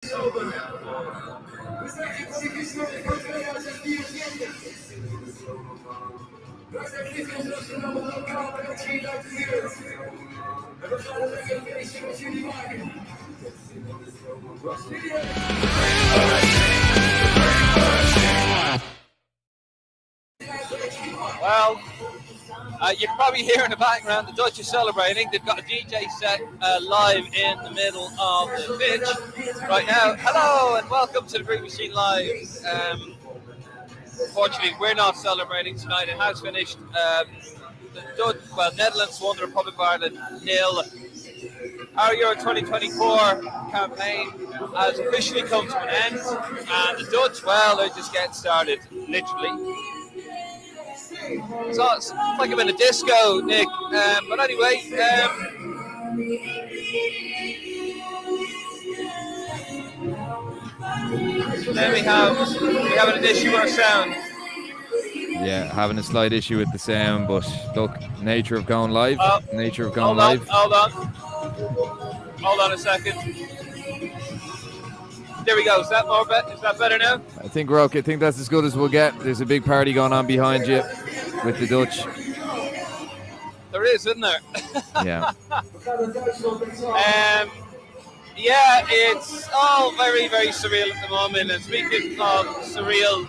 Well, you can probably hear in the background the Dutch are celebrating. They've got a DJ set live in the middle of the pitch right now. Hello and welcome to the Brewing Machine Live. Unfortunately, we're not celebrating tonight. It has finished. Netherlands won, the Republic of Ireland 0. Our Euro 2024 campaign has officially come to an end, and the Dutch, well, they're just getting started, literally. So it's like I'm in a disco, Nick. But anyway, then we have an issue with our sound. Yeah, having a slight issue with the sound, but look, nature of going live. Hold on a second. There we go. Is that better now? I think we're okay. I think that's as good as we'll get. There's a big party going on behind you with the Dutch. There is, isn't there? Yeah. Yeah, it's all very, very surreal at the moment. And speaking of surreal,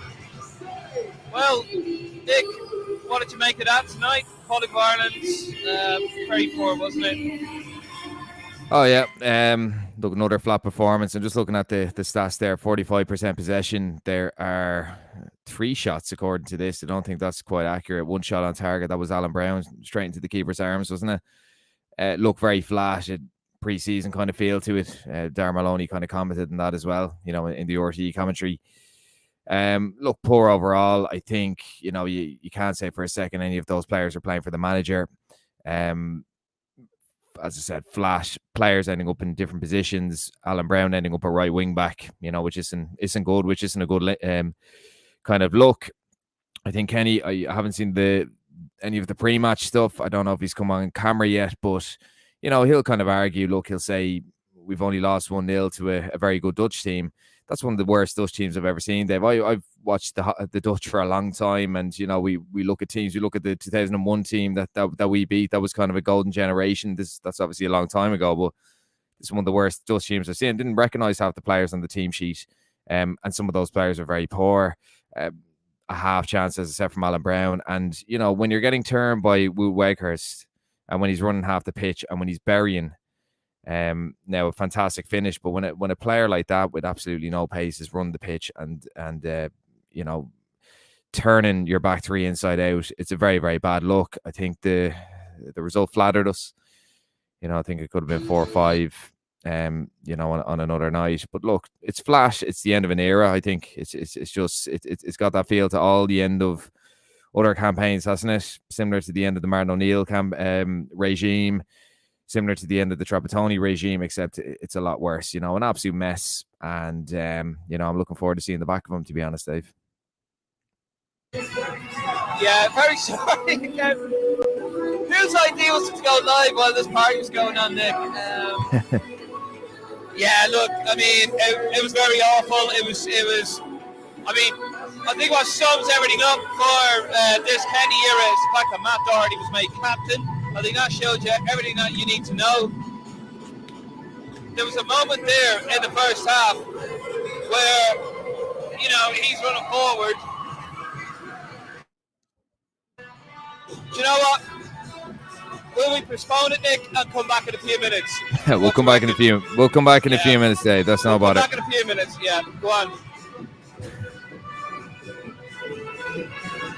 well, Nick, what did you make of that tonight? Republic of Ireland, very poor, wasn't it? Oh, yeah. Look, another flat performance. I'm just looking at the stats there. 45% possession. There are 3 shots, according to this. I don't think that's quite accurate. 1 shot on target. That was Alan Brown straight into the keeper's arms, wasn't it? Looked very flat. Pre-season kind of feel to it. Darren Maloney kind of commented on that as well, you know, in the RTE commentary. Look, poor overall. I think, you know, you can't say for a second any of those players are playing for the manager. As I said, flash players ending up in different positions. Alan Brown ending up a right wing back, you know, which isn't good, which isn't a good kind of look. I think Kenny, I haven't seen any of the pre-match stuff. I don't know if he's come on camera yet, but you know, he'll kind of argue. Look, he'll say we've only lost 1-0 to a very good Dutch team. That's one of the worst Dutch teams I've ever seen, Dave. I've watched the Dutch for a long time, and you know, we look at teams. We look at the 2001 team that we beat. That was kind of a golden generation. That's obviously a long time ago, but it's one of the worst Dutch teams I've seen. Didn't recognise half the players on the team sheet, and some of those players are very poor. A half chance, as I said, from Alan Brown, and you know, when you're getting turned by Wout Weghorst, and when he's running half the pitch, and when he's burying. Now a fantastic finish, but when a player like that with absolutely no pace is run the pitch and you know, turning your back 3 inside out, it's a very, very bad look. I think the result flattered us. You know, I think it could have been 4 or 5. You know, on another night. But look, it's flash. It's the end of an era. I think it's got that feel to all the end of other campaigns, hasn't it? Similar to the end of the Martin O'Neill regime. Similar to the end of the Trapattoni regime, except it's a lot worse, you know, an absolute mess. And, you know, I'm looking forward to seeing the back of him, to be honest, Dave. Yeah, very sorry. Whose idea was to go live while this party was going on, Nick? Yeah, look, I mean, it was very awful. It was. I mean, I think what sums everything up for this Kenny era is the fact that Matt Doherty was made captain. I think that showed you everything that you need to know. There was a moment there in the first half where, you know, he's running forward. Do you know what? Will we postpone it, Nick, and come back in a few minutes? We'll come back in a few minutes, Dave. That's no bother. Come back in a few minutes, yeah. Go on.